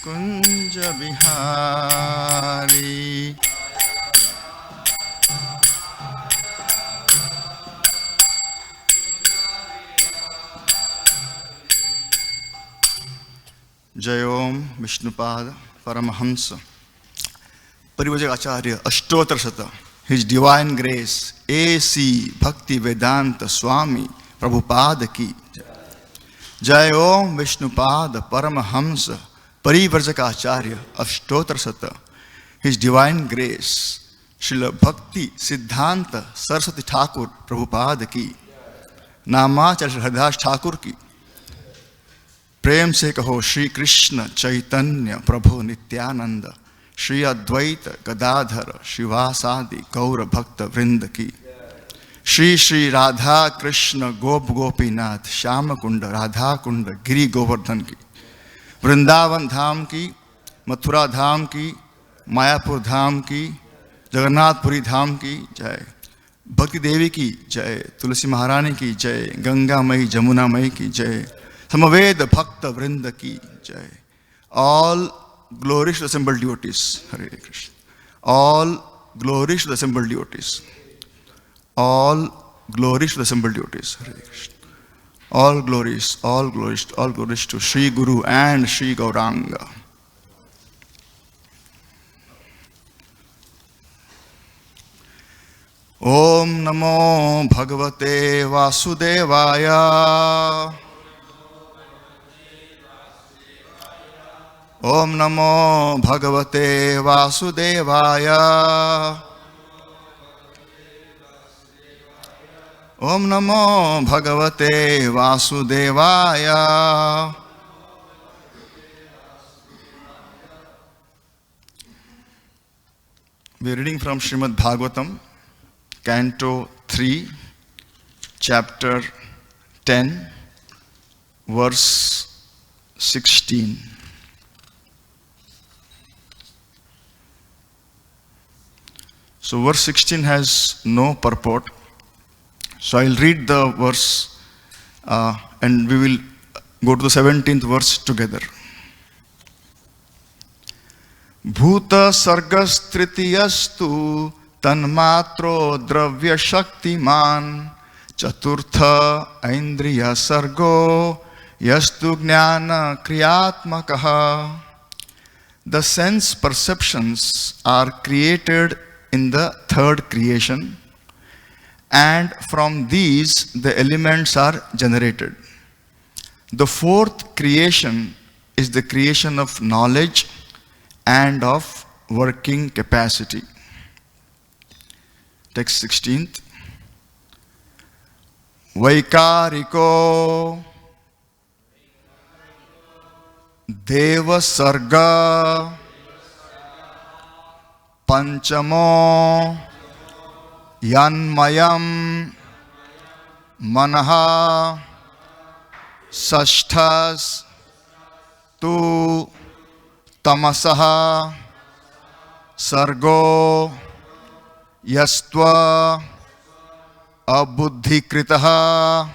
कुंज बिहारी जय ओम विष्णुपाद परमहंस परिवजक आचार्य अष्टोत्तर शत his divine grace AC भक्ति वेदांत स्वामी प्रभुपाद की जय ओम विष्णुपाद परमहंस परिवर्जक आचार्य अष्टोत्तर शत हिज डिवाइन ग्रेस श्रील भक्ति सिद्धांत सरस्वती ठाकुर प्रभुपाद की नामाचार्य हरिदास ठाकुर की प्रेम से कहो श्री कृष्ण चैतन्य प्रभु नित्यानंद श्री अद्वैत गदाधर शिवासादि गौर भक्त वृंद की श्री श्री राधा कृष्ण गोप गोपीनाथ श्याम कुंड राधा कुंड गिरि गोवर्धन की वृंदावन धाम की मथुरा धाम की मायापुर धाम की जगन्नाथपुरी धाम की जय भक्ति देवी की जय तुलसी महारानी की जय गंगा मई जमुना मई की जय समवेद भक्त वृंद की जय all glories to the assembled devotees Hare Krishna all glories to the assembled devotees all glories to the assembled devotees hare krishna all glories to Sri Guru and Sri Gauranga Om namo bhagavate vasudevaya Om namo bhagavate vasudevaya Om namo bhagavate vasudevaya We are reading from Srimad Bhagavatam, Canto 3, Chapter 10, Verse 16. So verse 16 has no purport. So I'll read the verse and we will go to the 17th verse together. Bhuta sargastrityastu tanmatro dravya shaktiman chaturtha indriya sargo yastu jnana kriyatmakaha. The sense perceptions are created in the third creation, and from these the elements are generated. The fourth creation is the creation of knowledge and of working capacity. Text 16th. Vaikariko Deva Sarga Panchamo Yanmayam Manaha Sashthas Tu Tamasaha Sargo Yastva Abuddhikritaha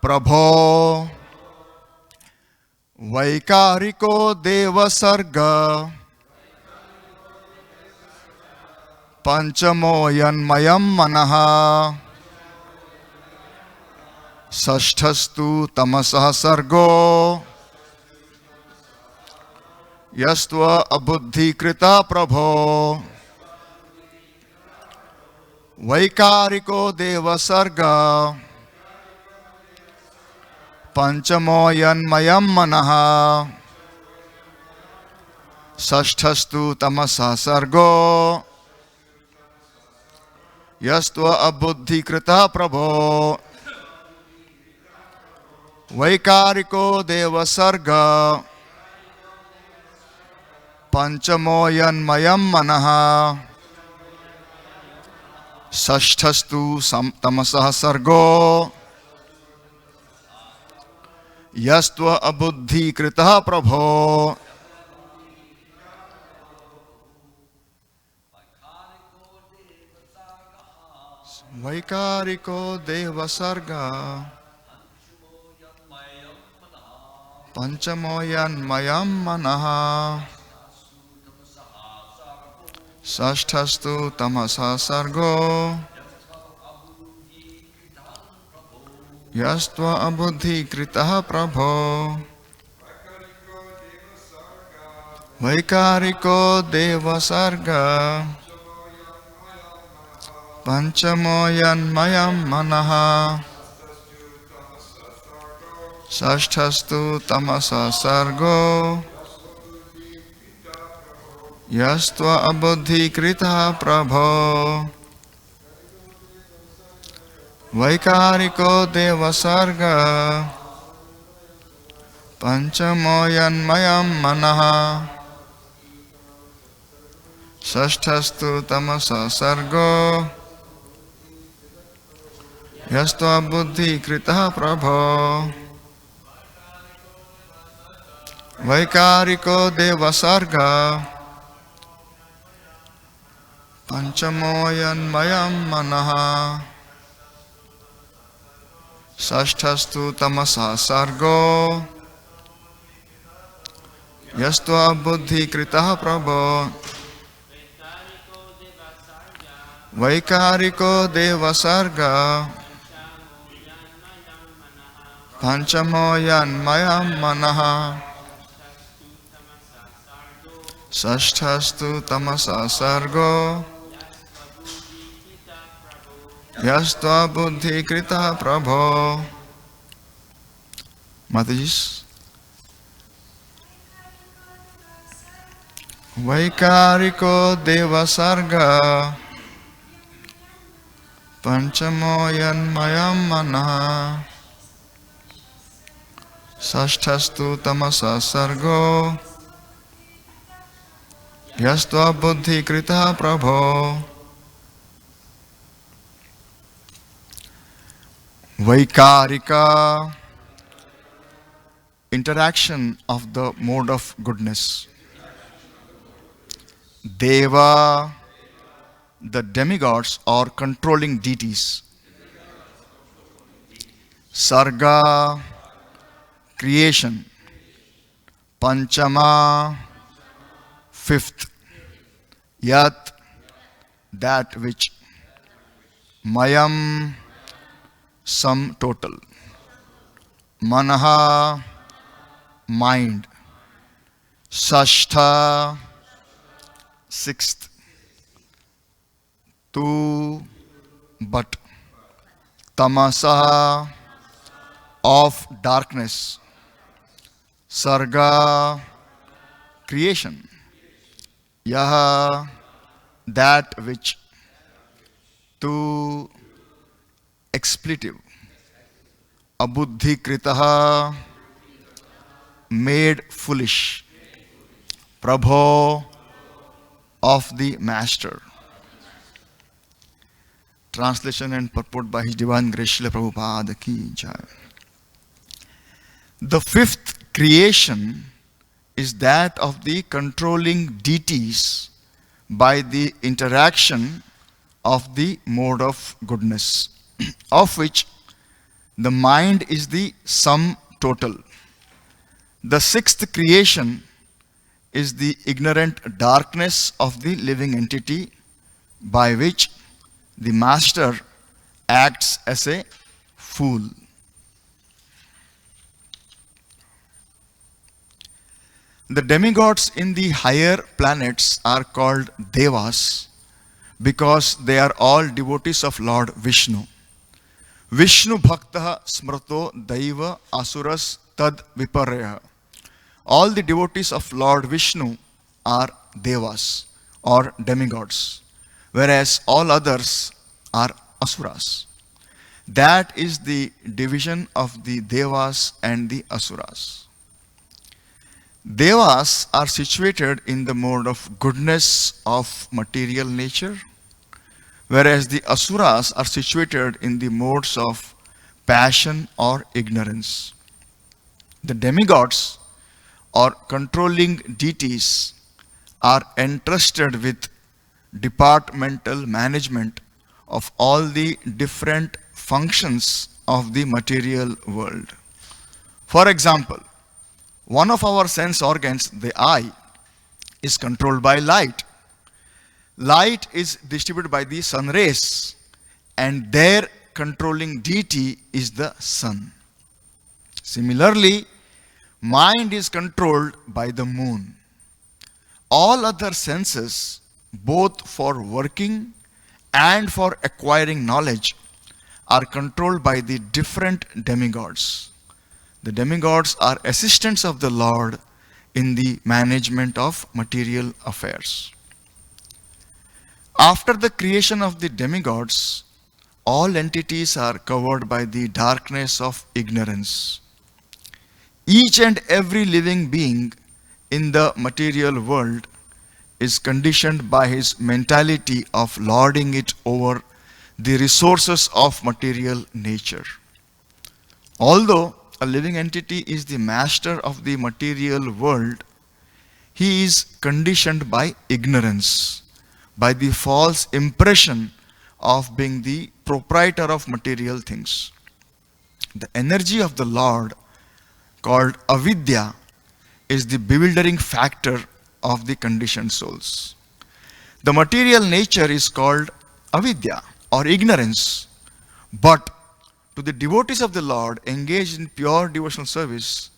Prabho Vaikariko Deva Sarga Panchamo yanmayam manaha Sashtastu tamasah sargo Yastva abuddhikrita prabho Vaikariko deva sarga Panchamo yanmayam manaha Sashtastu tamasah sargo Yastva abuddhikrita prabho Vaikariko deva sarga Panchamo yanmayam manaha Sashtastu tamasah sargo Yastva abuddhikrita prabho Vaikariko deva sarga Panchamoyanmayam manaha. Sashtastu tamasa sargo. Yastva abuddhi kritaha prabho. Vaikariko deva sarga. Panchamoyanmayam manaha. Sashtastu tamasa sargo. Yastva abuddhi krita prabho. Vaikariko deva sarga. Panchamoyanmayam manaha. Sashtastu tamasa sargo. Yastva buddhi krita prabho. Vaikariko deva sarga. Panchamoyanmayam manaha. Sashtastu tamasa sargo. Yastva buddhi krita prabho. Vaikariko deva sarga. Panchamoyanmayam manaha. Sashtastu tamasa sargo. Yastva buddhi krita prabho. Matajis. Vaikariko deva sarga. Panchamoyanmayam manaha. Sashtastu tamasa sargo. Yastva buddhi krita prabho. Vaikarika, interaction of the mode of goodness. Deva, the demigods or controlling deities. Sarga, creation. Panchama, fifth. Yat, that which. Mayam, sum total. Manaha, mind. Sashtha, sixth. Tu, but. Tamasa, of darkness. Sarga, creation. Yaha, that which. Tu, expletive. Abuddhi kritaha, made foolish. Prabho, of the master. Translation and purport by His Divine Grace Srila Prabhupada ki jai. The fifth creation is that of the controlling deities by the interaction of the mode of goodness, of which the mind is the sum total. The sixth creation is the ignorant darkness of the living entity by which the master acts as a fool. The demigods in the higher planets are called devas because they are all devotees of Lord Vishnu. Vishnu bhakta smrto daiva asuras tad viparya. All the devotees of Lord Vishnu are devas or demigods, whereas all others are asuras. That is the division of the devas and the asuras. Devas are situated in the mode of goodness of material nature, whereas the asuras are situated in the modes of passion or ignorance. The demigods or controlling deities are entrusted with departmental management of all the different functions of the material world. For example, One of our sense organs, the eye, is controlled by light. Light is distributed by the sun rays, and their controlling deity is the sun. Similarly, mind is controlled by the moon. All other senses, both for working and for acquiring knowledge, are controlled by the different demigods. The demigods are assistants of the Lord in the management of material affairs. After the creation of the demigods, all entities are covered by the darkness of ignorance. Each and every living being in the material world is conditioned by his mentality of lording it over the resources of material nature. Although a living entity is the master of the material world, he is conditioned by ignorance, by the false impression of being the proprietor of material things. The energy of the Lord, called avidya, is the bewildering factor of the conditioned souls. The material nature is called avidya or ignorance, but to the devotees of the Lord engaged in pure devotional service,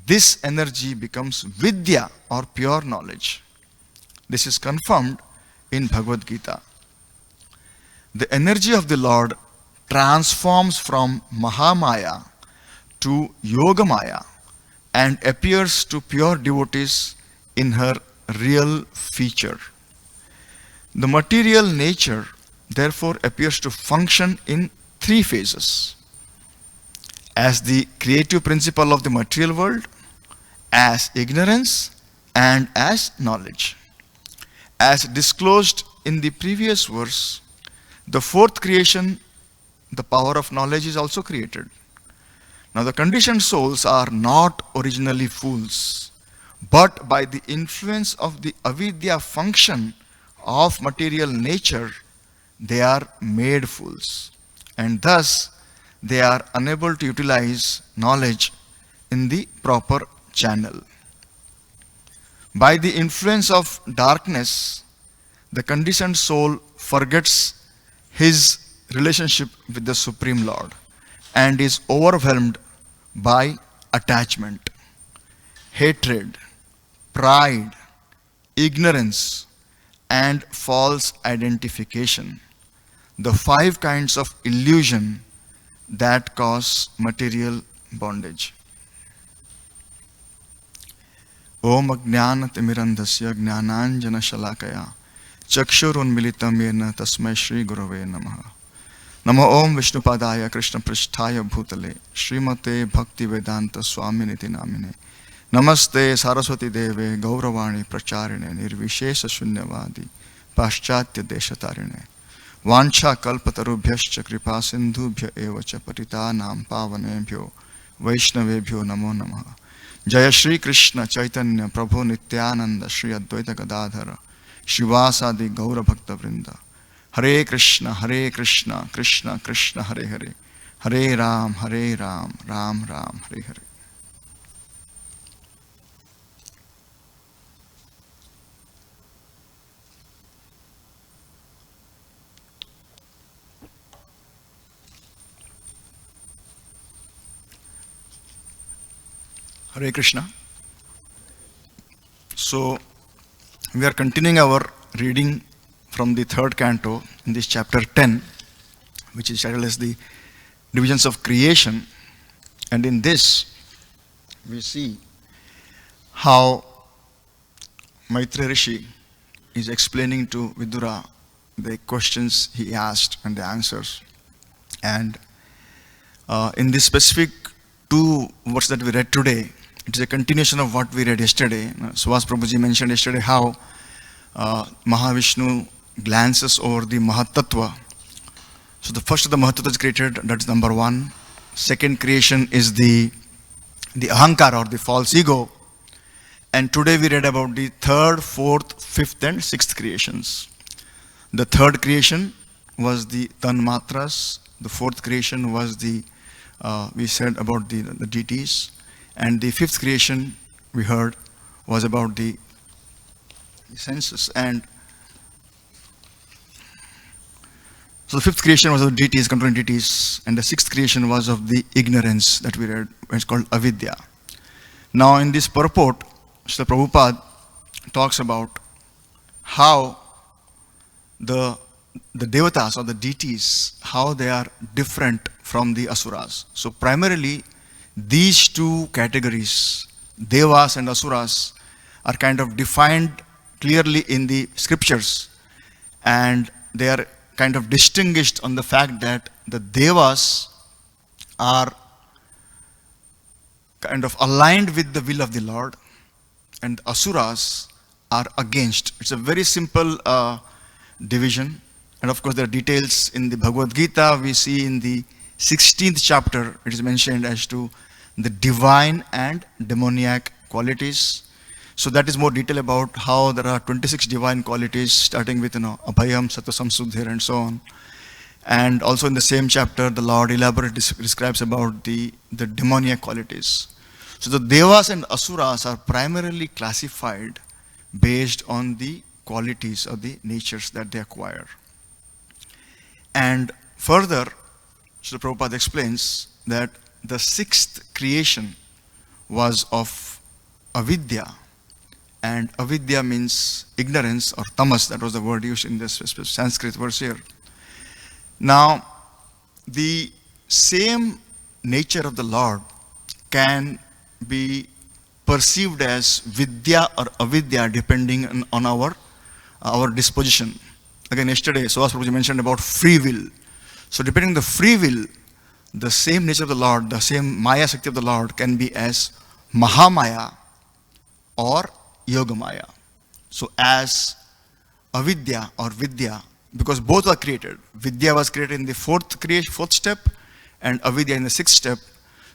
this energy becomes vidya or pure knowledge. This is confirmed in Bhagavad Gita. The energy of the Lord transforms from Mahamaya to Yogamaya and appears to pure devotees in her real feature. The material nature therefore appears to function in three phases: as the creative principle of the material world, as ignorance, and as knowledge. As disclosed in the previous verse, the fourth creation, the power of knowledge, is also created. Now, the conditioned souls are not originally fools, but by the influence of the avidya function of material nature, they are made fools, and thus they are unable to utilize knowledge in the proper channel. By the influence of darkness, the conditioned soul forgets his relationship with the Supreme Lord and is overwhelmed by attachment, hatred, pride, ignorance, and false identification, the five kinds of illusion that cause material bondage. Om Ajnanatimirandhasya Jnananjana Shalakaya Chakshurunmilitam Yena Tasmai Shri Gurave Namaha. Namo Om Vishnupadaya Krishna Pristhaya Bhutale Srimate Bhakti Vedanta Swaminiti Namine Namaste Saraswati Deve Gauravani Pracharine Nirvishesha Shunyavadi Paschatya Deshatarine Vancha Kalpatarubhyascha Kripa Sindhubhya Evacha Patitanam Pavanebhyo Vaishnavebhyo Namo Namaha. Jaya Shri Krishna Chaitanya Prabhu Nityananda Shri Advaita Gadadhara Shivasadi Gaura Bhakta Vrinda. Hare Krishna, Krishna Krishna, Hare Hare, Hare Ram, Ram Ram, Hare Hare. Hare Krishna. So, we are continuing our reading from the third canto in this chapter 10, which is titled as the divisions of creation. And in this, we see how Maitreya Rishi is explaining to Vidura the questions he asked and the answers. And in this specific two verses that we read today, it is a continuation of what we read yesterday. Subhas Prabhuji mentioned yesterday how Mahavishnu glances over the Mahatattva. So the first of the Mahatattva is created, that's number one. Second creation is the Ahankara or the false ego. And today we read about the third, fourth, fifth and sixth creations. The third creation was the Tanmatras. The fourth creation was we said about the deities. And the fifth creation we heard was about the senses. And so the fifth creation was of deities, controlling deities, and the sixth creation was of the ignorance that we read. It's called avidya. Now in this purport, Srila Prabhupada talks about how the devatas or the deities, how they are different from the asuras. So primarily these two categories, devas and asuras, are kind of defined clearly in the scriptures, and they are kind of distinguished on the fact that the devas are kind of aligned with the will of the Lord, and asuras are against. It's a very simple division. And of course, there are details in the Bhagavad Gita. We see in the 16th chapter, it is mentioned as to the divine and demoniac qualities. So that is more detail about how there are 26 divine qualities, starting with, Abhayam, Satasam, Sudhir, and so on. And also in the same chapter, the Lord elaborately describes about the demoniac qualities. So the devas and asuras are primarily classified based on the qualities or the natures that they acquire. And further, Srila Prabhupada explains that the sixth creation was of avidya, and avidya means ignorance or tamas. That was the word used in this Sanskrit verse here. Now, the same nature of the Lord can be perceived as vidya or avidya depending on our disposition. Again, yesterday, Suvas Prabhuji mentioned about free will. So depending on the free will, the same nature of the Lord, the same Maya Shakti of the Lord can be as Mahamaya or Yogamaya. So as avidya or vidya, because both are created. Vidya was created in the fourth step, and avidya in the sixth step.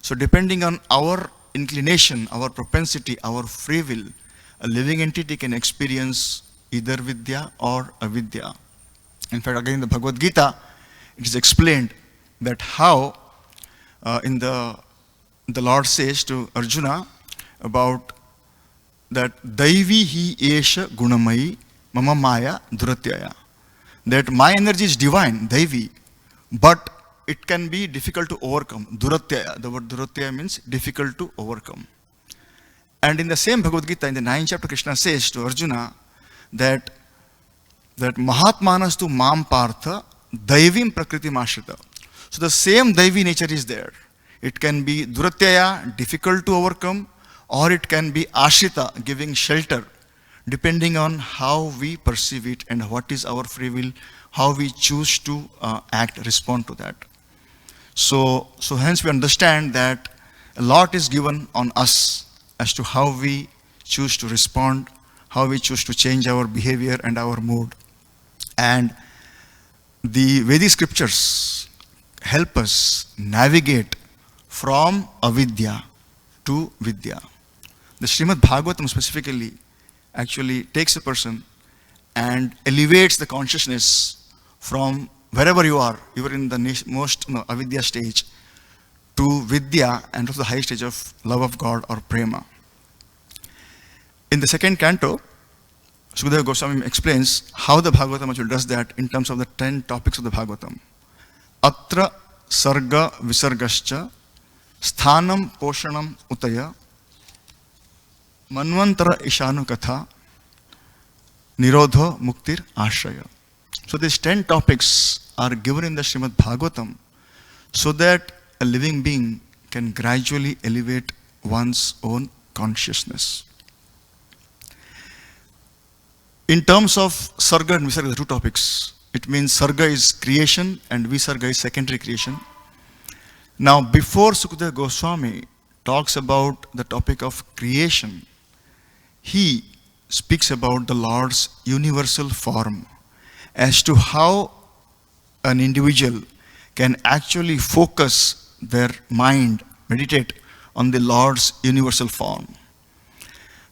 So depending on our inclination, our propensity, our free will, a living entity can experience either vidya or avidya. In fact, again in the Bhagavad Gita, it is explained that how in the Lord says to Arjuna about that Daivi hi esha gunamai mama maya duratyaya. That my energy is divine, Daivi, but it can be difficult to overcome. Duratyaya, the word duratyaya means difficult to overcome. And in the same Bhagavad Gita, in the 9th chapter, Krishna says to Arjuna that Mahatmanas tu mam partha daivim prakriti mashrita. So the same daivi nature is there. It can be duratyaya, difficult to overcome, or it can be ashrita, giving shelter, depending on how we perceive it and what is our free will, how we choose to act, respond to that. So hence we understand that a lot is given on us as to how we choose to respond, how we choose to change our behavior and our mood. And the Vedic scriptures help us navigate from avidya to vidya. The Srimad Bhagavatam specifically actually takes a person and elevates the consciousness from wherever you are in the most avidya stage, to vidya and to the high stage of love of God or prema. In the second canto, Sukadeva Goswami explains how the Bhagavatam actually does that in terms of the 10 topics of the Bhagavatam. Atra sarga visargascha sthanam poshanam utaya manvantara ishanu katha nirodho muktir ashraya. So these 10 topics are given in the Srimad Bhagavatam so that a living being can gradually elevate one's own consciousness. In terms of Sarga and Visarga, the two topics, it means Sarga is creation and Visarga is secondary creation. Now, before Sukadeva Goswami talks about the topic of creation, he speaks about the Lord's universal form, as to how an individual can actually focus their mind, meditate on the Lord's universal form.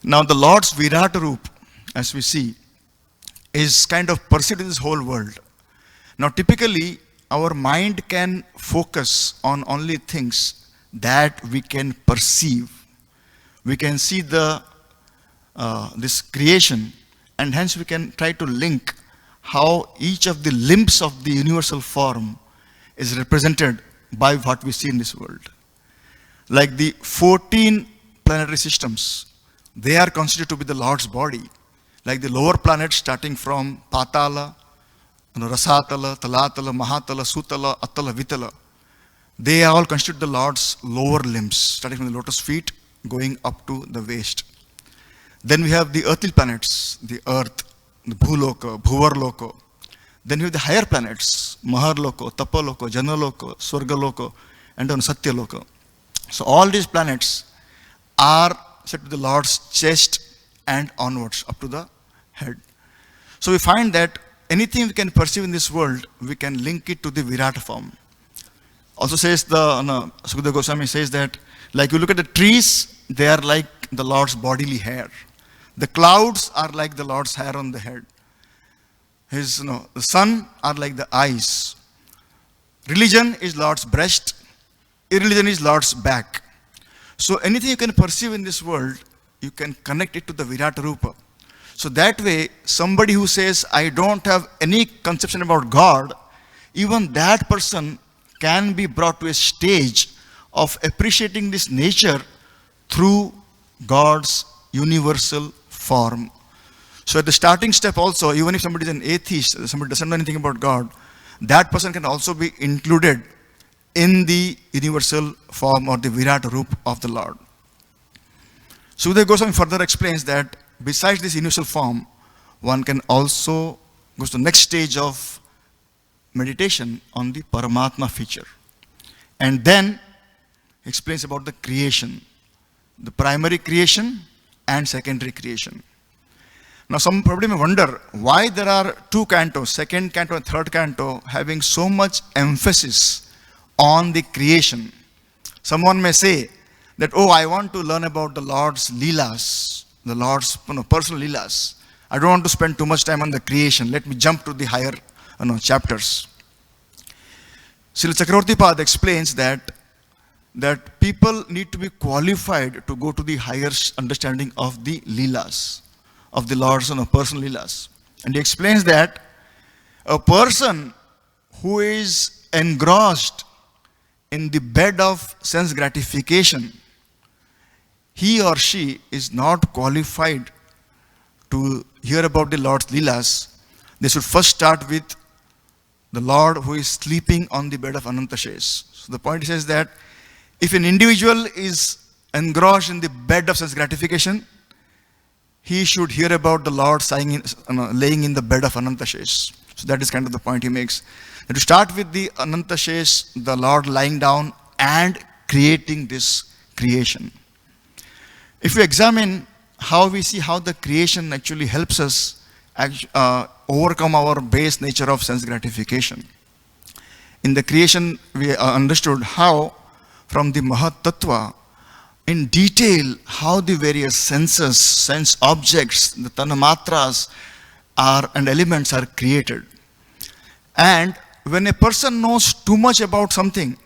Now, the Lord's Virata Roop, as we see, is kind of perceived in this whole world. Now, typically, our mind can focus on only things that we can perceive. we can see this creation, and hence we can try to link how each of the limbs of the universal form is represented by what we see in this world. Like the 14 planetary systems, they are considered to be the Lord's body. Like the lower planets starting from Patala, Rasatala, Talatala, Mahatala, Sutala, Atala, Vitala, they all constitute the Lord's lower limbs, starting from the lotus feet, going up to the waist. Then we have the earthly planets, the earth, the Bhuloka, Bhuvarloka. Then we have the higher planets, Maharloka, Tapaloka, Janaloka, Swargaloka, and then Satyaloka. So all these planets are set to the Lord's chest and onwards, up to the head. So we find that anything we can perceive in this world, we can link it to the Virata form. Also says Sukadeva Goswami says that, like you look at the trees, they are like the Lord's bodily hair. The clouds are like the Lord's hair on the head. The sun are like the eyes. Religion is Lord's breast. Irreligion is Lord's back. So anything you can perceive in this world, you can connect it to the Virata Rupa. So that way, somebody who says, I don't have any conception about God, even that person can be brought to a stage of appreciating this nature through God's universal form. So at the starting step also, even if somebody is an atheist, somebody doesn't know anything about God, that person can also be included in the universal form or the Virata Rupa of the Lord. Sukadeva Goswami further explains that besides this universal form, one can also go to the next stage of meditation on the Paramatma feature. And then explains about the creation, the primary creation and secondary creation. Now some probably may wonder why there are two cantos, second canto and third canto, having so much emphasis on the creation. Someone may say that, oh, I want to learn about the Lord's Leelas, the Lord's personal Leelas. I don't want to spend too much time on the creation. Let me jump to the higher chapters. Srila Chakravarti Pad explains that people need to be qualified to go to the higher understanding of the Leelas, of the Lord's personal Leelas. And he explains that a person who is engrossed in the bed of sense gratification, he or she is not qualified to hear about the Lord's Leelas. They should first start with the Lord who is sleeping on the bed of Anantashesh. So the point says that if an individual is engrossed in the bed of sense gratification, he should hear about the Lord laying in the bed of Anantashesh. So that is kind of the point he makes. And to start with the Anantashesh, the Lord lying down and creating this creation. If we examine how we see how the creation actually helps us overcome our base nature of sense gratification. In the creation, we understood how from the Mahat Tattva, in detail, how the various senses, sense objects, the Tanamatras and elements are created. And when a person knows too much about something,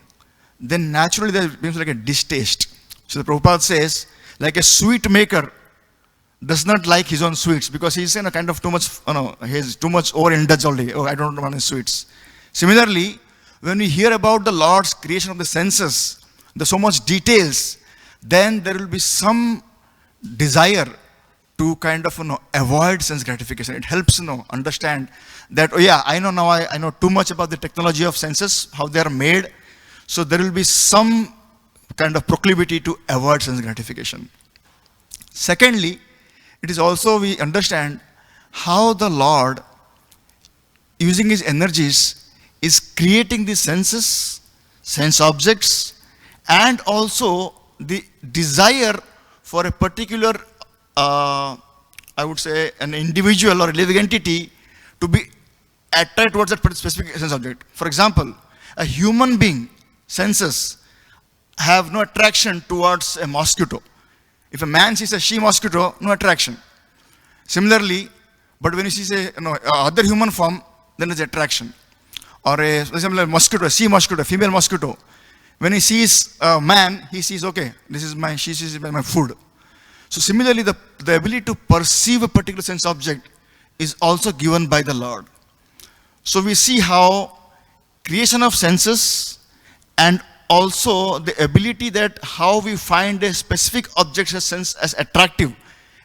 then naturally there becomes like a distaste. So the Prabhupada says, like a sweet maker does not like his own sweets because he's in a kind of too much, he's too much overindulged already. Oh, I don't want his sweets. Similarly, when we hear about the Lord's creation of the senses, there's so much details, then there will be some desire to kind of avoid sense gratification. It helps understand that, oh yeah, I know now, I know too much about the technology of senses, how they are made. So there will be some kind of proclivity to avoid sense gratification. Secondly, it is also we understand how the Lord, using his energies, is creating the senses, sense objects, and also the desire for a particular, I would say, an individual or a living entity to be attracted towards that specific sense object. For example, a human being, senses, have no attraction towards a mosquito. If a man sees a she mosquito, no attraction. Similarly, but when he sees a other human form, then there's attraction. Or for example, a mosquito, a sea mosquito, a female mosquito. When he sees a man, he sees, okay, this is she sees my food. So similarly, the ability to perceive a particular sense object is also given by the Lord. So we see how creation of senses and also the ability that how we find a specific object as sense as attractive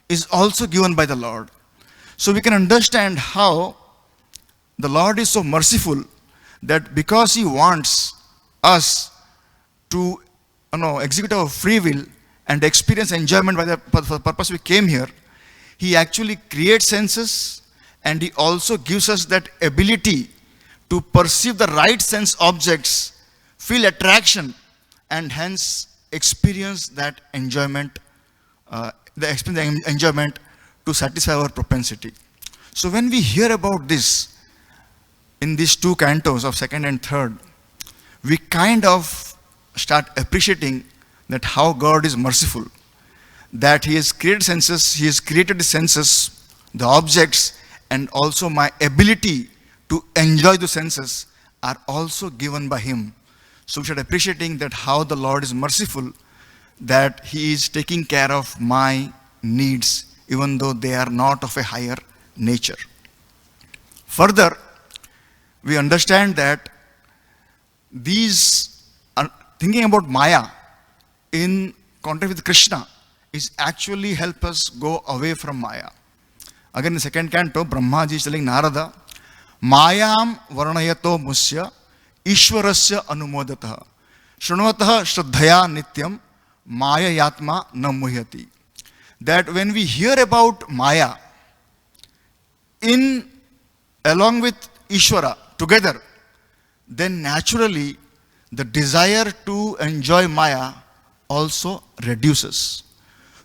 is also given by the Lord. So we can understand how the Lord is so merciful that because He wants us to execute our free will and experience enjoyment for the purpose we came here, He actually creates senses and He also gives us that ability to perceive the right sense objects, feel attraction, and hence experience that enjoyment, enjoyment to satisfy our propensity. So when we hear about this in these two cantos of second and third, we kind of start appreciating that how God is merciful, that He has created senses, He has created the senses, the objects, and also my ability to enjoy the senses are also given by Him. So we should appreciating that how the Lord is merciful, that He is taking care of my needs, even though they are not of a higher nature. Further, we understand that these thinking about Maya in contact with Krishna is actually help us go away from Maya. Again, in the second canto, Brahma ji is telling Narada, Mayam varanayato musya ishwarasya anumodataha shrunvataha shraddhaya nityam maya yatma na muhyati. That when we hear about Maya along with Ishwara together, then naturally the desire to enjoy Maya also reduces.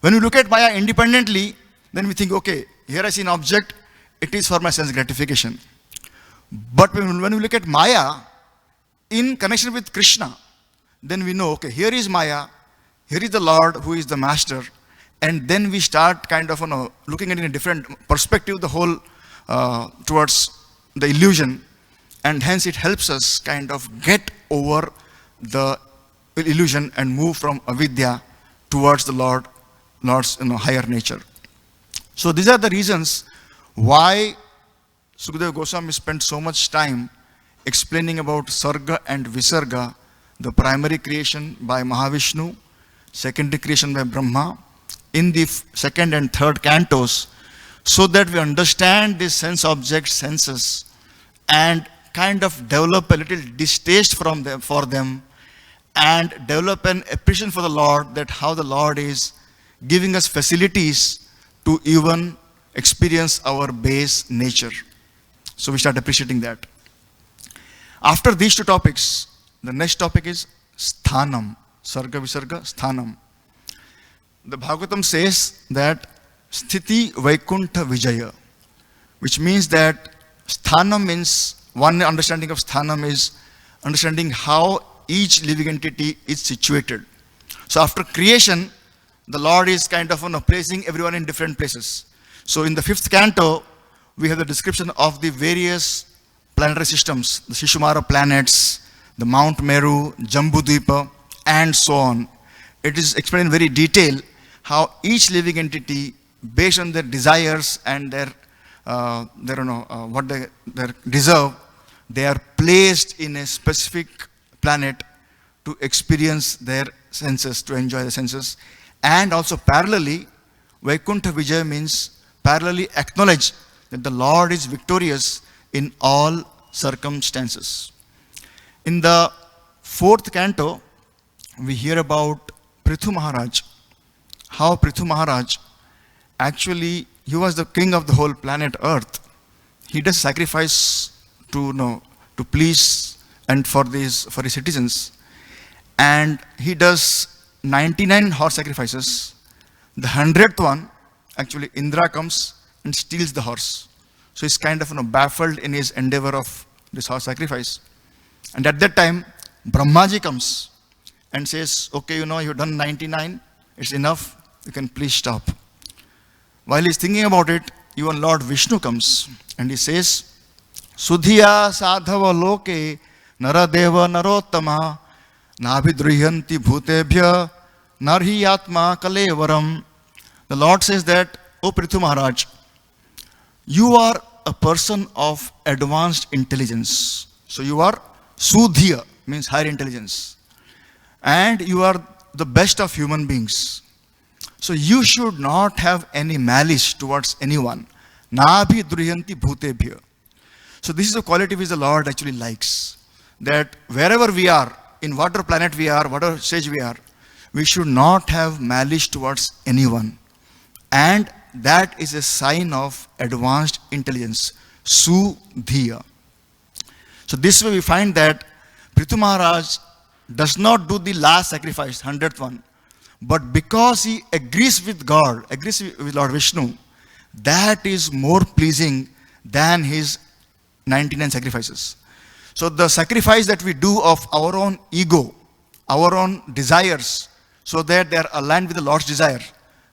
When we look at Maya independently, then we think, okay, here I see an object, it is for my sense gratification. But when we look at Maya in connection with Krishna, then we know, okay, here is Maya, here is the Lord who is the master, and then we start kind of looking at it in a different perspective, the whole towards the illusion, and hence it helps us kind of get over the illusion and move from avidya towards the Lord's higher nature. So these are the reasons why Sukadeva Goswami spent so much time explaining about Sarga and Visarga, the primary creation by Mahavishnu, secondary creation by Brahma, in the second and third cantos, so that we understand these sense objects, senses, and kind of develop a little distaste for them, and develop an appreciation for the Lord, that how the Lord is giving us facilities to even experience our base nature. So we start appreciating that. After these two topics, the next topic is Sthanam. Sarga Visarga Sthanam. The Bhagavatam says that Sthiti Vaikuntha Vijaya, which means that Sthanam means, one understanding of Sthanam is understanding how each living entity is situated. So after creation, the Lord is kind of placing everyone in different places. So in the fifth canto, we have the description of the various planetary systems, the Shishumara planets, the Mount Meru, Jambudvipa, and so on. It is explained in very detail how each living entity, based on their desires and what they deserve, they are placed in a specific planet to experience their senses, to enjoy the senses. And also parallelly, Vaikuntha Vijaya means parallelly acknowledge that the Lord is victorious in all circumstances. In the fourth canto, we hear about Prithu Maharaj, how Prithu Maharaj, actually, he was the king of the whole planet Earth. He does sacrifice to please and for his citizens. And he does 99 horse sacrifices. The 100th one, actually Indra comes and steals the horse. So he's kind of baffled in his endeavor of this horse sacrifice. And at that time, Brahmaji comes and says, okay, you've done 99, it's enough, you can please stop. While he's thinking about it, even Lord Vishnu comes and he says, Sudhiya sadhava loke naradeva narottama nabhidriyanti bhutebhya narhi atma kalevaram the Lord says that, O Prithu Maharaj, you are a person of advanced intelligence. So you are Sudhiya, means higher intelligence. And you are the best of human beings. So you should not have any malice towards anyone. Nabhi drihyanti bhutebhya. So this is a quality which the Lord actually likes. That wherever we are, in whatever planet we are, whatever stage we are, we should not have malice towards anyone. And that is a sign of advanced intelligence. Sudhiya. So this way we find that Prithu Maharaj does not do the last sacrifice, 100th one. But because he agrees with God, agrees with Lord Vishnu, that is more pleasing than his 99 sacrifices. So the sacrifice that we do of our own ego, our own desires, so that they are aligned with the Lord's desire,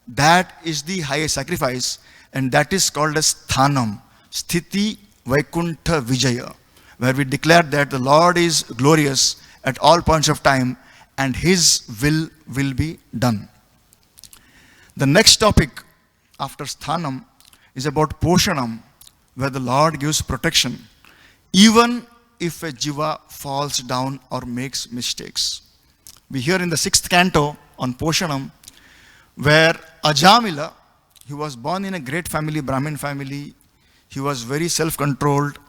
that is the highest sacrifice, and that is called as Sthanam, Sthiti Vaikuntha Vijaya, where we declare that the Lord is glorious at all points of time, and His will be done. The next topic after Sthanam is about Poshanam, where the Lord gives protection, even if a jiva falls down or makes mistakes. We hear in the 6th canto on Poshanam, where Ajamila, he was born in a great family, Brahmin family. He was very self-controlled,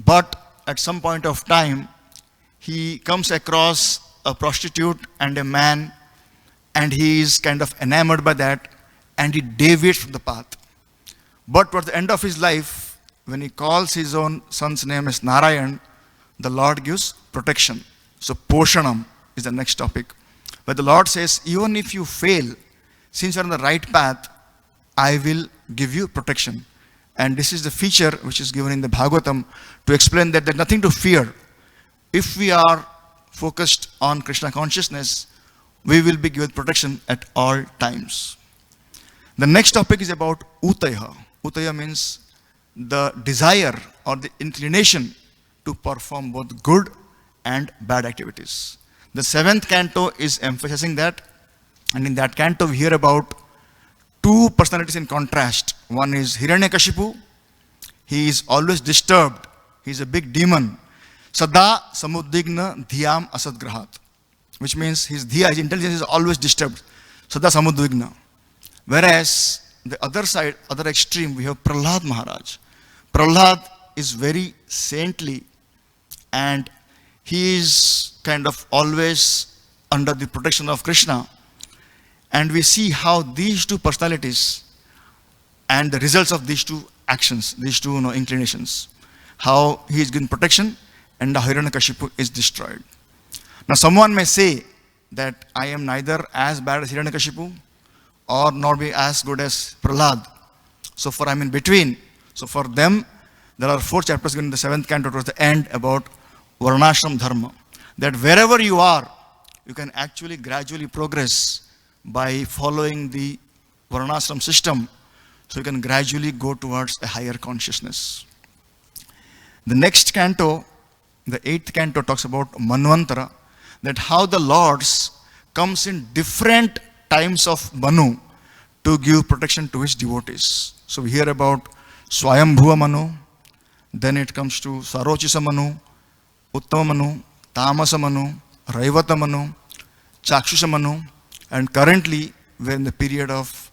but at some point of time, he comes across a prostitute and a man, and he is kind of enamored by that, and he deviates from the path. But at the end of his life, when he calls his own son's name as Narayan, the Lord gives protection. So Poshanam is the next topic, where the Lord says, even if you fail, since you are on the right path, I will give you protection. And this is the feature which is given in the Bhagavatam to explain that there's nothing to fear. If we are focused on Krishna consciousness, we will be given protection at all times. The next topic is about Utaya. Utaya means the desire or the inclination to perform both good and bad activities. The 7th canto is emphasizing that, and in that canto we hear about two personalities in contrast. One is Hiranyakashipu. He is always disturbed. He is a big demon. Sada samuddigna dhyam asadgrahat, which means his dhya, his intelligence is always disturbed. Sada samuddigna. Whereas the other side, other extreme, we have Prahlad Maharaj. Prahlad is very saintly, and he is kind of always under the protection of Krishna. And we see how these two personalities and the results of these two actions, these two inclinations, how he is given protection and the Hiranyakashipu is destroyed. Now someone may say that I am neither as bad as Hiranyakashipu or nor be as good as Prahlad. So for I'm in between. So for them, there are 4 chapters given in the 7th canto towards the end about Varnashram Dharma. That wherever you are, you can actually gradually progress by following the Varnashram system. So you can gradually go towards a higher consciousness. The next canto, the 8th canto, talks about Manvantara, that how the Lords comes in different times of Manu to give protection to his devotees. So we hear about Swayambhuva Manu, then it comes to Sarochisa Manu, Uttama Manu, Tamasa Manu, Raivata Manu, Chakshusha Manu, and currently we're in the period of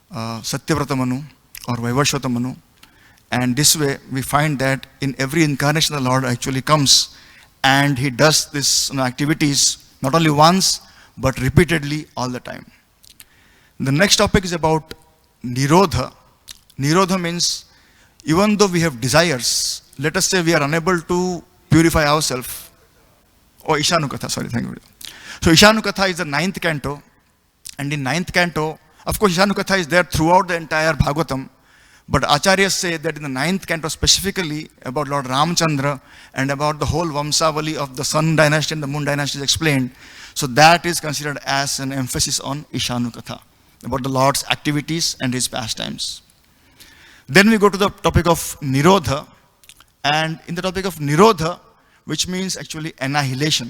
Satyavrata Manu or Vaivashvata Manu. And this way we find that in every incarnation the Lord actually comes and he does this activities not only once but repeatedly all the time. The next topic is about Nirodha. Nirodha means even though we have desires, let us say we are unable to purify ourselves. Oh, Ishanukatha, sorry, thank you. So Ishanukatha is the 9th canto, and in 9th canto, of course Ishanukatha is there throughout the entire Bhagavatam, but Acharyas say that in the 9th canto specifically about Lord Ramchandra and about the whole Vamsavali of the Sun dynasty and the Moon dynasty is explained. So that is considered as an emphasis on Ishanukatha, about the Lord's activities and his pastimes. Then we go to the topic of Nirodha, and in the topic of Nirodha, which means actually annihilation.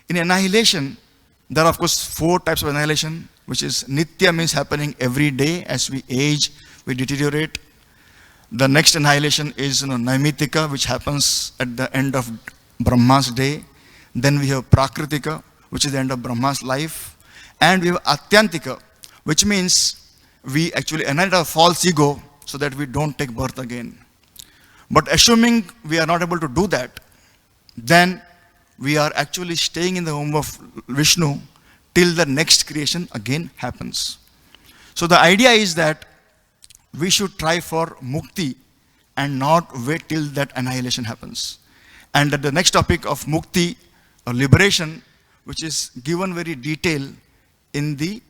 In annihilation, there are of course 4 types of annihilation, which is Nitya, means happening every day. As we age, we deteriorate. The next annihilation is Naimitika, which happens at the end of Brahma's day. Then we have Prakritika, which is the end of Brahma's life. And we have Atyantika, which means we actually annihilate our false ego so that we don't take birth again. But assuming we are not able to do that, then we are actually staying in the womb of Vishnu till the next creation again happens. So the idea is that we should try for mukti and not wait till that annihilation happens. And that the next topic of mukti or liberation, which is given very detailed in the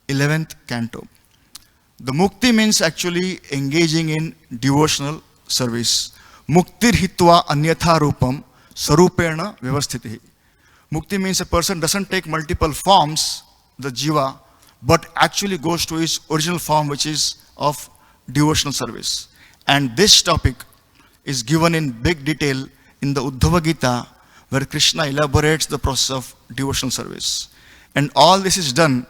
11th canto. The mukti means actually engaging in devotional service. Muktir hitva anyatha rupam sarupena vyavasthiti. Mukti means a person doesn't take multiple forms, the jiva, but actually goes to his original form, which is of devotional service. And this topic is given in big detail in the Uddhava Gita, where Krishna elaborates the process of devotional service. And all this is done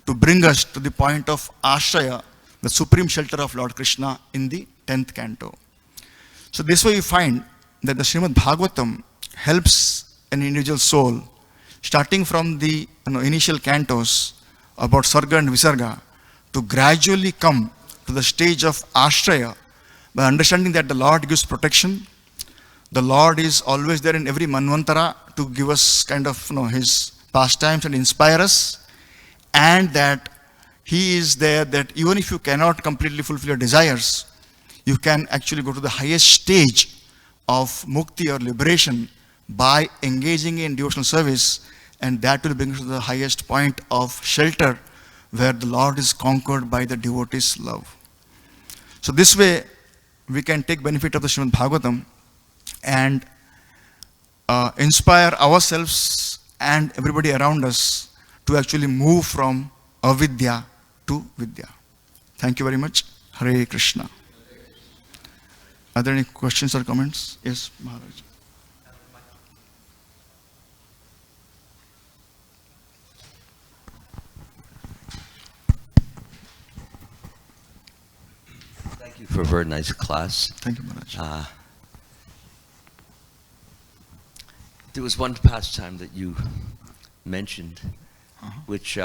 to bring us to the point of Ashraya, the supreme shelter of Lord Krishna, in the 10th canto. So this way you find that the Srimad Bhagavatam helps an individual soul, starting from the initial cantos about Sarga and Visarga, to gradually come to the stage of Ashraya by understanding that the Lord gives protection. The Lord is always there in every Manvantara to give us kind of his pastimes and inspire us, and that he is there that even if you cannot completely fulfill your desires, you can actually go to the highest stage of mukti or liberation by engaging in devotional service, and that will bring us to the highest point of shelter where the Lord is conquered by the devotee's love. So this way we can take benefit of the Srimad Bhagavatam and inspire ourselves and everybody around us to actually move from avidya to vidya. Thank you very much. Hare Krishna. Are there any questions or comments? Yes, Maharaj. Thank you for a very nice class. Thank you, Maharaj. There was one pastime that you mentioned, which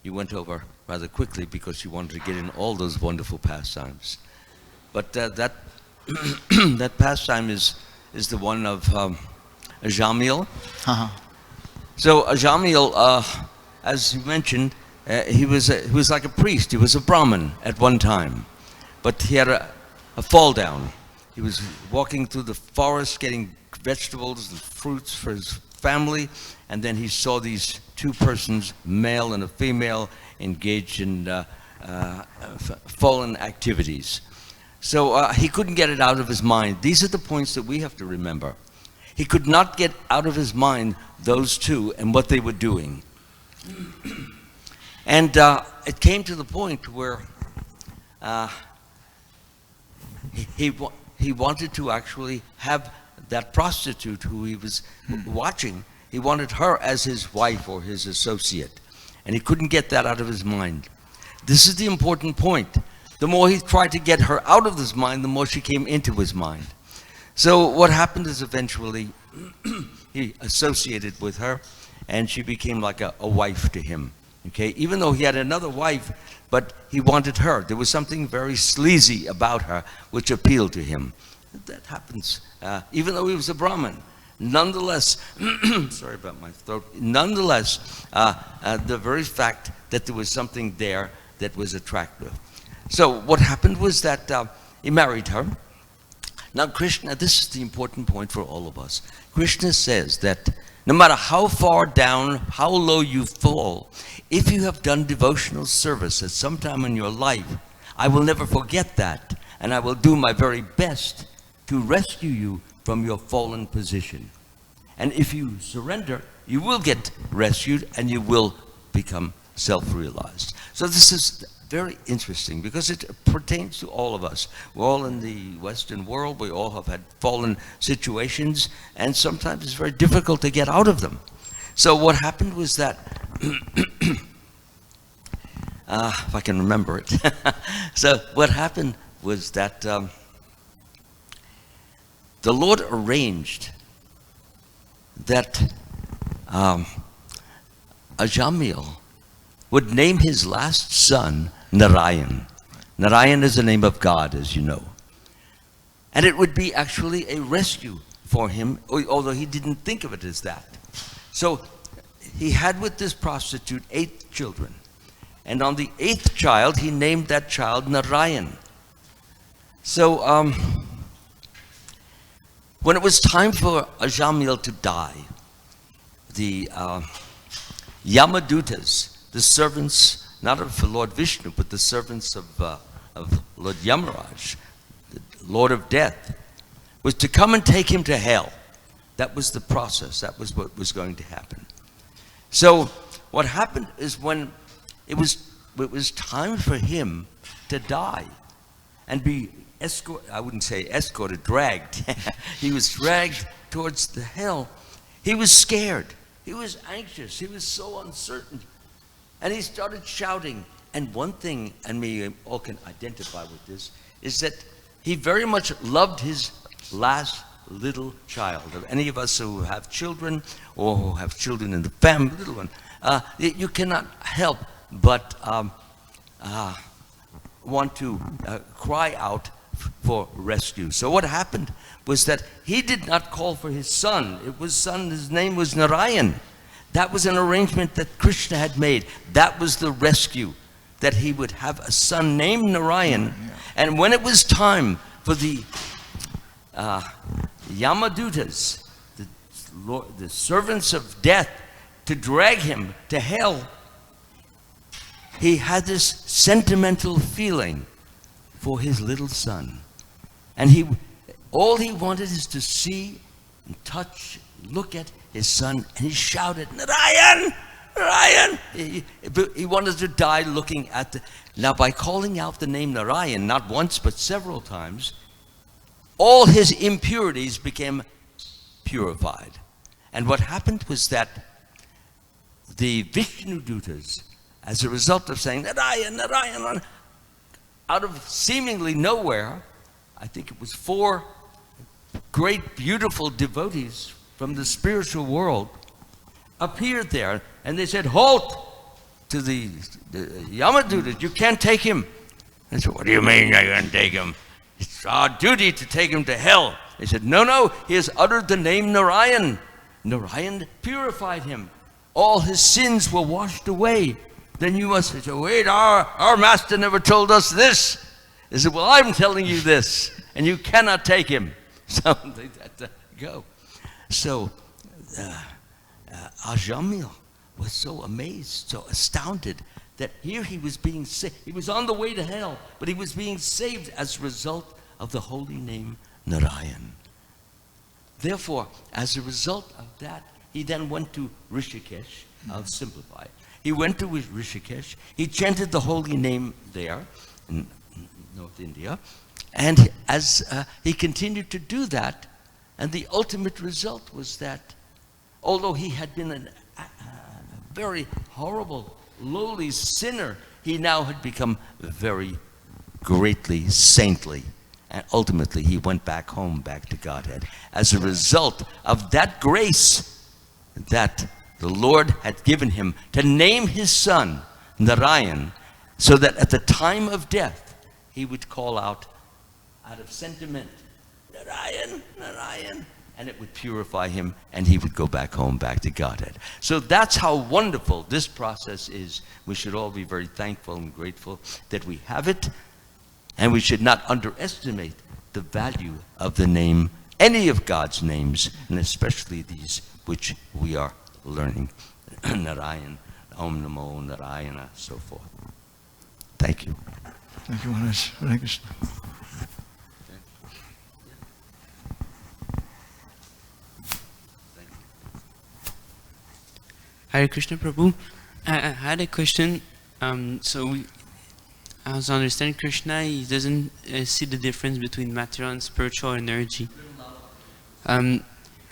you went over rather quickly because you wanted to get in all those wonderful pastimes. But that that pastime is the one of Jamil. So Jamil, as you mentioned, he was like a priest. He was a Brahmin at one time, but he had a fall down. He was walking through the forest getting vegetables and fruits for his family, and then he saw these two persons, male and a female, engaged in fallen activities. So he couldn't get it out of his mind. These are the points that we have to remember. He could not get out of his mind those two and what they were doing. And it came to the point where he wanted to actually have that prostitute who he was watching. He wanted her as his wife or his associate. And he couldn't get that out of his mind. This is the important point. The more he tried to get her out of his mind, the more she came into his mind. So what happened is eventually he associated with her, and she became like a wife to him. Okay, even though he had another wife, but he wanted her. There was something very sleazy about her which appealed to him. That happens, even though he was a Brahmin. Nonetheless, sorry about my throat. Nonetheless, the very fact that there was something there that was attractive. So what happened was that he married her. Now Krishna, this is the important point for all of us. Krishna says that no matter how far down, how low you fall, if you have done devotional service at some time in your life, I will never forget that, and I will do my very best to rescue you from your fallen position. And if you surrender, you will get rescued and you will become self-realized. So this is very interesting because it pertains to all of us. We're all in the Western world. We all have had fallen situations, and sometimes it's very difficult to get out of them. So what happened was that if I can remember it. So what happened was that the Lord arranged that Ajamil would name his last son Narayan. Narayan is the name of God, as you know. And it would be actually a rescue for him, although he didn't think of it as that. So he had with this prostitute 8 children. And on the 8th child, he named that child Narayan. So when it was time for Ajamil to die, the Yamadutas, the servants, not of Lord Vishnu, but the servants of Lord Yamaraj, the Lord of Death, was to come and take him to hell. That was the process. That was what was going to happen. So what happened is when it was time for him to die and be escorted, I wouldn't say escorted, dragged. He was dragged towards the hell. He was scared. He was anxious. He was so uncertain. And he started shouting. And one thing, and we all can identify with this, is that he very much loved his last little child. Any of us who have children or who have children in the family, little one, you cannot help but want to cry out for rescue. So what happened was that he did not call for his son. His name was Narayan. That was an arrangement that Krishna had made. That was the rescue, that he would have a son named Narayan. And when it was time for the Yamadutas, the servants of death, to drag him to hell, he had this sentimental feeling for his little son. And all he wanted is to see and touch, look at his son, and he shouted, Narayan! Narayan! He wanted to die looking at the... Now, by calling out the name Narayan, not once but several times, all his impurities became purified. And what happened was that the Vishnu Dutas, as a result of saying, Narayan, Narayan, Narayan, out of seemingly nowhere, I think it was 4 great, beautiful devotees from the spiritual world appeared there, and they said, halt to the Yamadutas, you can't take him. They said, what do you mean I can't take him? It's our duty to take him to hell. They said, no, he has uttered the name Narayan. Narayan purified him. All his sins were washed away. Then you must say, wait, our master never told us this. They said, well, I'm telling you this, and you cannot take him. So they had to go. So Ajamil was so amazed, so astounded, that here he was being saved. He was on the way to hell, but he was being saved as a result of the holy name Narayan. Therefore, as a result of that, he then went to Rishikesh. I'll simplify it. He went to Rishikesh. He chanted the holy name there in North India. And as he continued to do that, and the ultimate result was that, although he had been a very horrible, lowly sinner, he now had become very greatly saintly. And ultimately, he went back home, back to Godhead, as a result of that grace that the Lord had given him to name his son Narayan, so that at the time of death, he would call out of sentiment, Narayan, Narayan, and it would purify him, and he would go back home, back to Godhead. So that's how wonderful this process is. We should all be very thankful and grateful that we have it, and we should not underestimate the value of the name, any of God's names, and especially these which we are learning. Narayan, Om Namo Narayana, so forth. Thank you. Thank you, Maharaj. Hare Krishna. Hare Krishna, Prabhu. I had a question. I was understanding Krishna, he doesn't see the difference between material and spiritual energy.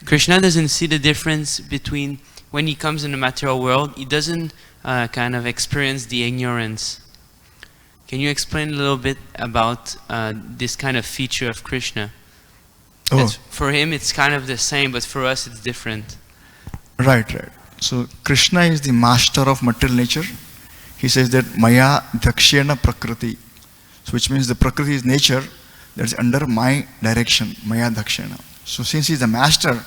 Krishna doesn't see the difference between when he comes in the material world, he doesn't kind of experience the ignorance. Can you explain a little bit about this kind of feature of Krishna? Oh. That's- For him, it's kind of the same, but for us, it's different. Right. So Krishna is the master of material nature. He says that Maya Dakshena Prakriti. So which means the Prakriti is nature that's under my direction, Maya Dakshena. So since he's the master,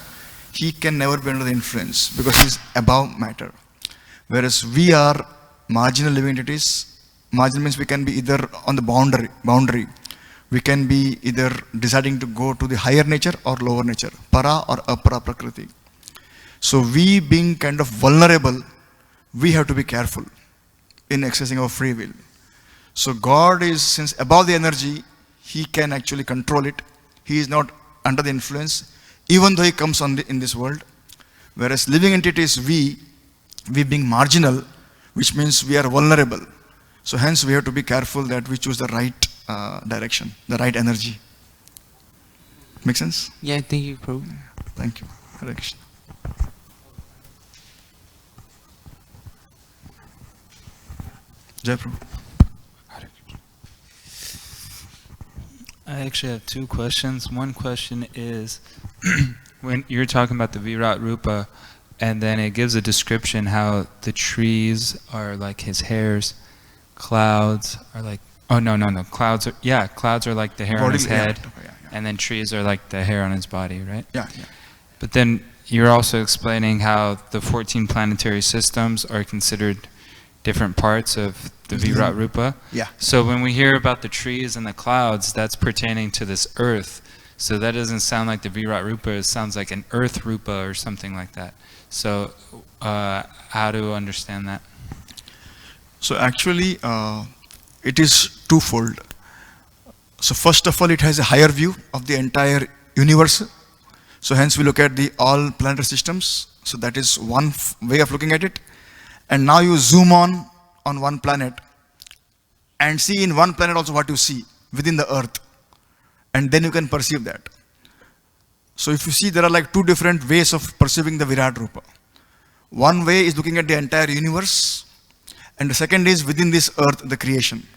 he can never be under the influence because he's above matter. Whereas we are marginal living entities. Marginal means we can be either on the boundary. We can be either deciding to go to the higher nature or lower nature, para or apara prakriti. So we being kind of vulnerable, we have to be careful in accessing our free will. So God is, since above the energy, he can actually control it. He is not under the influence, even though he comes in this world. Whereas living entities, we being marginal, which means we are vulnerable. So hence we have to be careful that we choose the right direction, the right energy. Make sense? Yeah, thank you, Prabhu. Thank you. Hare Krishna. Jai Prabhu. I actually have two questions. One question is, when you're talking about the Virat Rupa, and then it gives a description how the trees are like his hairs, clouds are like, oh no, clouds are like the hair on his head, and then trees are like the hair on his body, right? Yeah. But then you're also explaining how the 14 planetary systems are considered different parts of the Virat Rupa. Yeah. So when we hear about the trees and the clouds, that's pertaining to this earth. So that doesn't sound like the Virat Rupa, it sounds like an earth Rupa or something like that. So how to understand that? So actually, it is twofold. So first of all, it has a higher view of the entire universe. So hence we look at the all planetary systems. So that is one way of looking at it. And now you zoom on one planet and see in one planet also what you see within the earth. And then you can perceive that. So if you see, there are like two different ways of perceiving the Virat Rupa. One way is looking at the entire universe, and the second is within this earth, the creation.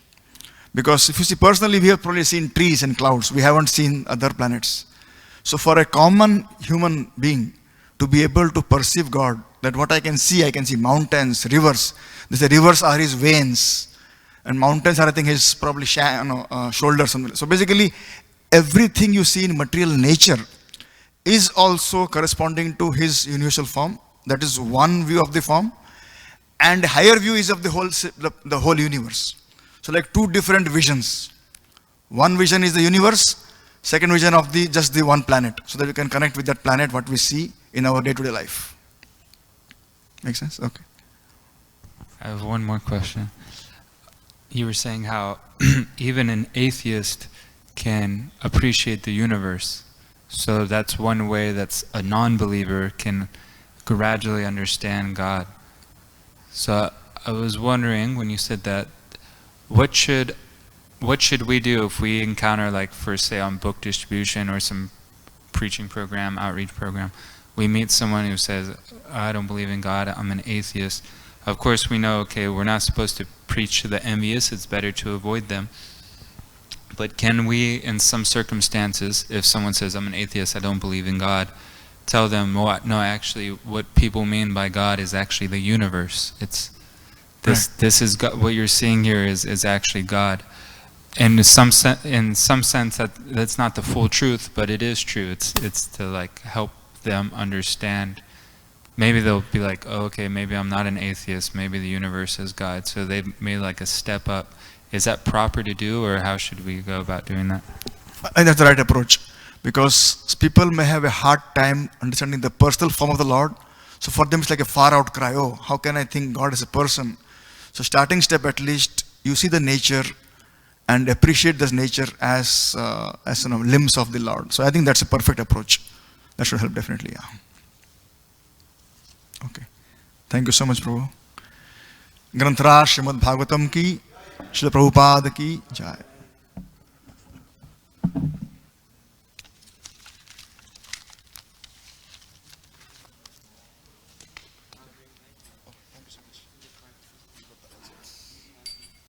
Because if you see, personally, we have probably seen trees and clouds. We haven't seen other planets. So for a common human being to be able to perceive God, that what I can see mountains, rivers. They say rivers are his veins, and mountains are, I think, his probably shoulders. So basically, everything you see in material nature is also corresponding to his universal form. That is one view of the form, and higher view is of the whole universe. So like two different visions. One vision is the universe, second vision of just the one planet, so that we can connect with that planet, what we see in our day-to-day life. Make sense? Okay. I have one more question. You were saying how even an atheist can appreciate the universe. So that's one way that's a non-believer can gradually understand God. So I was wondering, when you said that, what should we do if we encounter, like, for say on book distribution or some preaching program, outreach program, we meet someone who says, I don't believe in God, I'm an atheist. Of course we know, okay, we're not supposed to preach to the envious, it's better to avoid them. But can we, in some circumstances, if someone says, I'm an atheist, I don't believe in God, tell them, no, actually, what people mean by God is actually the universe. It's this is God, what you're seeing here is actually God. And in some sense, that's not the full truth, but it is true. It's to like help them understand. Maybe they'll be like, oh, okay, maybe I'm not an atheist. Maybe the universe is God. So they've made like a step up. Is that proper to do, or how should we go about doing that? I think that's the right approach, because people may have a hard time understanding the personal form of the Lord. So for them it's like a far out cry, oh, how can I think God is a person? So starting step, at least you see the nature and appreciate this nature as limbs of the Lord. So I think that's a perfect approach. That should help definitely, yeah. Okay. Thank you so much, Prabhu. Granthra Srimad Bhagavatam ki, Srila Prabhupada ki jai.